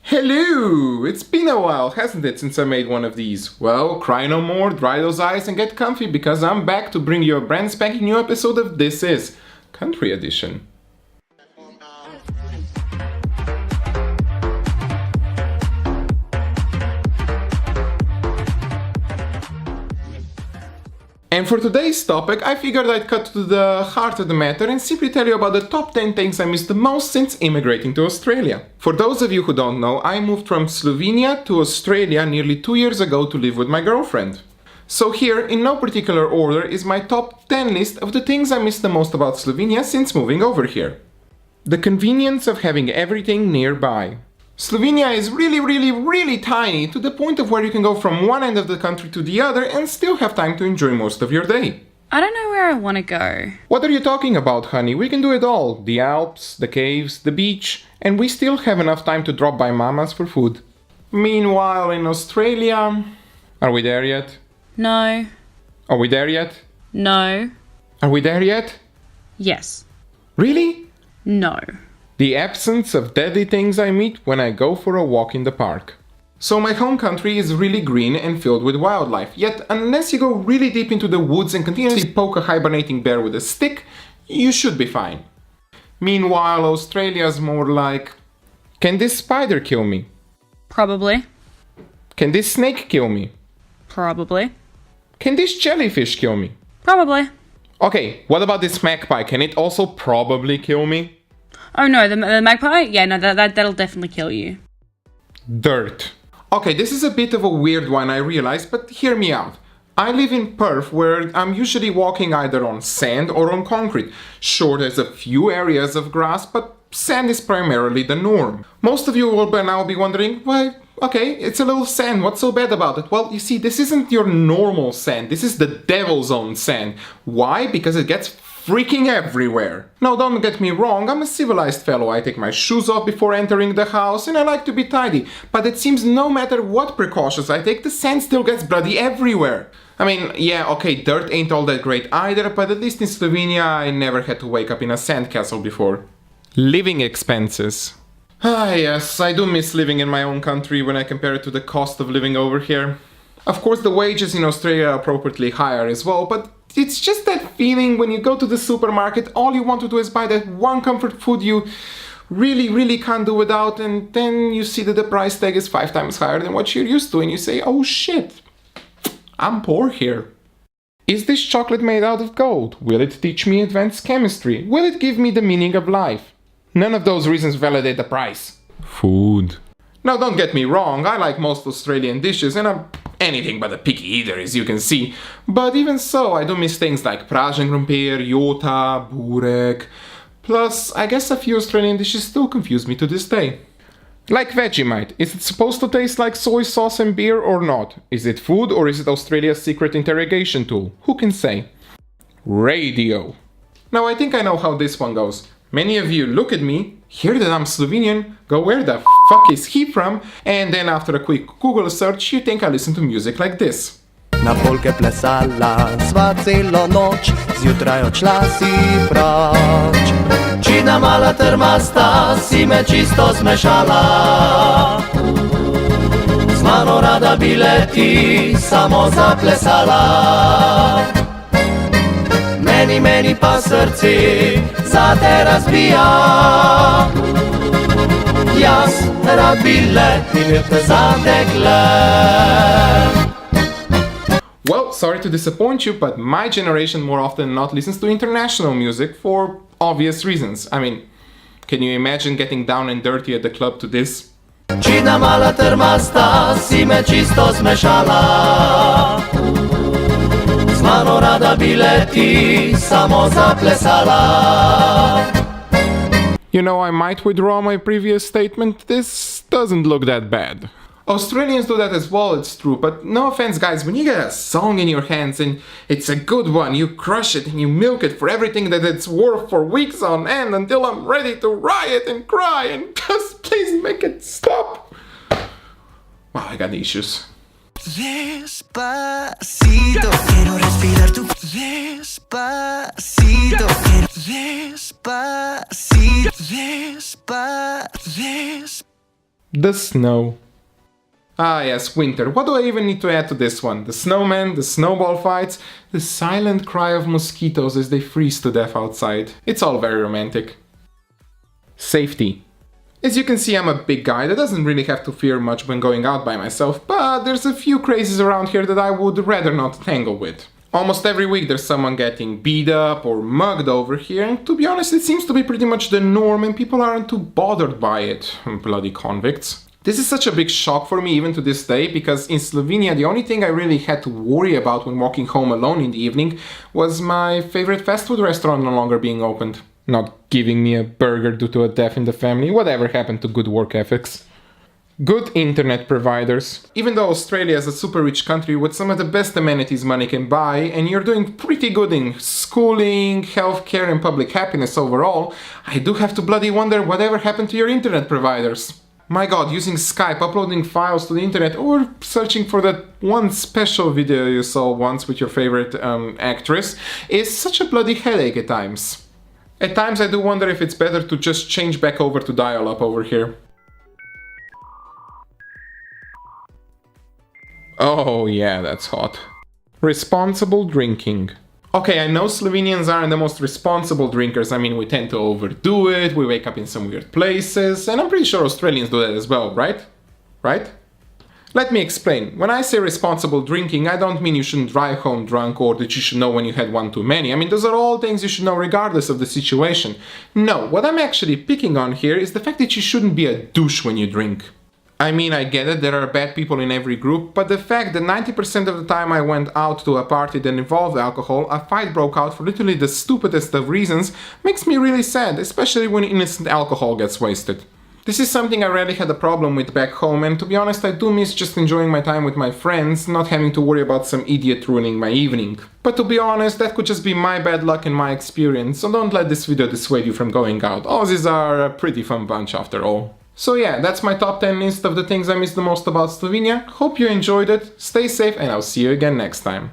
Hello! It's been a while, hasn't it, since I made one of these? Well, cry no more, dry those eyes and get comfy because I'm back to bring you a brand spanking new episode of This Is Country Edition. And for today's topic, I figured I'd cut to the heart of the matter and simply tell you about the top 10 things I miss the most since immigrating to Australia. For those of you who don't know, I moved from Slovenia to Australia nearly 2 years ago to live with my girlfriend. So here, in no particular order, is my top 10 list of the things I miss the most about Slovenia since moving over here. The convenience of having everything nearby. Slovenia is really tiny, to the point of where you can go from one end of the country to the other and still have time to enjoy most of your day. I don't know where I want to go. What are you talking about, honey? We can do it all. The Alps, the caves, the beach, and we still have enough time to drop by Mama's for food. Meanwhile, in Australia... Are we there yet? No. Are we there yet? No. Are we there yet? Yes. Really? No. The absence of deadly things I meet when I go for a walk in the park. So my home country is really green and filled with wildlife, yet unless you go really deep into the woods and continuously poke a hibernating bear with a stick, you should be fine. Meanwhile, Australia's more like... Can this spider kill me? Probably. Can this snake kill me? Probably. Can this jellyfish kill me? Probably. Okay, what about this magpie? Can it also probably kill me? Oh no, the magpie? Yeah, no, that'll definitely kill you. Dirt. Okay, this is a bit of a weird one, I realize, but hear me out. I live in Perth, where I'm usually walking either on sand or on concrete. Sure, there's a few areas of grass, but sand is primarily the norm. Most of you will by now be wondering, why, okay, it's a little sand, what's so bad about it? Well, you see, this isn't your normal sand, this is the devil's own sand. Why? Because it gets freaking everywhere. Now, don't get me wrong, I'm a civilized fellow. I take my shoes off before entering the house and I like to be tidy. But it seems no matter what precautions I take, the sand still gets bloody everywhere. I mean, yeah, okay, dirt ain't all that great either, but at least in Slovenia I never had to wake up in a sandcastle before. Living expenses. Ah, yes, I do miss living in my own country when I compare it to the cost of living over here. Of course, the wages in Australia are appropriately higher as well, but it's just that feeling when you go to the supermarket, all you want to do is buy that one comfort food you really can't do without, and then you see that the price tag is 5 times higher than what you're used to, and you say, oh shit, I'm poor here. Is this chocolate made out of gold? Will it teach me advanced chemistry? Will it give me the meaning of life? None of those reasons validate the price. Food. Now, don't get me wrong, I like most Australian dishes, and I'm anything but a picky eater, as you can see. But even so, I do miss things like pražen krompir, jota, burek. Plus, I guess a few Australian dishes still confuse me to this day. Like Vegemite, is it supposed to taste like soy sauce and beer or not? Is it food or is it Australia's secret interrogation tool? Who can say? Radio. Now, I think I know how this one goes. Many of you look at me, hear that I'm Slovenian, go where the fuck is he from, and then after a quick Google search you think I listen to music like this. Na polke plesala sva celo noč, zjutraj odšla si proč. Čina mala trmasta, si me čisto zmešala. Z mano rada bi leti, samo zaplesala. Meni pa srce zate razbija. Jaz rad bi letil za dekle. Well, sorry to disappoint you, but my generation more often than not listens to international music for obvious reasons. I mean, can you imagine getting down and dirty at the club to this? Čina mala trmasta, si me čisto zmešala. Z mano rada bi leti, samo zaplesala. You know, I might withdraw my previous statement. This doesn't look that bad. Australians do that as well, it's true, but no offense guys, when you get a song in your hands and it's a good one, you crush it and you milk it for everything that it's worth for weeks on end until I'm ready to riot and cry and just please make it stop. Wow, I got issues. Despacito, quiero respirar tu. Despacito, quiero. Despacito, The snow. Ah yes, winter. What do I even need to add to this one? The snowman, the snowball fights, the silent cry of mosquitoes as they freeze to death outside. It's all very romantic. Safety. As you can see, I'm a big guy that doesn't really have to fear much when going out by myself, but there's a few crazies around here that I would rather not tangle with. Almost every week there's someone getting beat up or mugged over here, and to be honest it seems to be pretty much the norm and people aren't too bothered by it. Bloody convicts. This is such a big shock for me even to this day, because in Slovenia the only thing I really had to worry about when walking home alone in the evening was my favorite fast food restaurant no longer being opened. Not giving me a burger due to a death in the family. Whatever happened to good work ethics? Good internet providers. Even though Australia is a super rich country with some of the best amenities money can buy, and you're doing pretty good in schooling, healthcare and public happiness overall, I do have to bloody wonder whatever happened to your internet providers. My god, using Skype, uploading files to the internet, or searching for that one special video you saw once with your favorite actress is such a bloody headache at times. At times I do wonder if it's better to just change back over to dial-up over here. Oh yeah, that's hot. Responsible drinking. Okay, I know Slovenians aren't the most responsible drinkers. I mean, we tend to overdo it, we wake up in some weird places, and I'm pretty sure Australians do that as well, right? Right? Let me explain. When I say responsible drinking, I don't mean you shouldn't drive home drunk or that you should know when you had one too many. I mean, those are all things you should know regardless of the situation. No, what I'm actually picking on here is the fact that you shouldn't be a douche when you drink. I mean, I get it, there are bad people in every group, but the fact that 90% of the time I went out to a party that involved alcohol, a fight broke out for literally the stupidest of reasons, makes me really sad, especially when innocent alcohol gets wasted. This is something I rarely had a problem with back home, and to be honest I do miss just enjoying my time with my friends, not having to worry about some idiot ruining my evening. But to be honest, that could just be my bad luck and my experience, so don't let this video dissuade you from going out. Aussies are a pretty fun bunch after all. So yeah, that's my top 10 list of the things I miss the most about Slovenia. Hope you enjoyed it, stay safe and I'll see you again next time.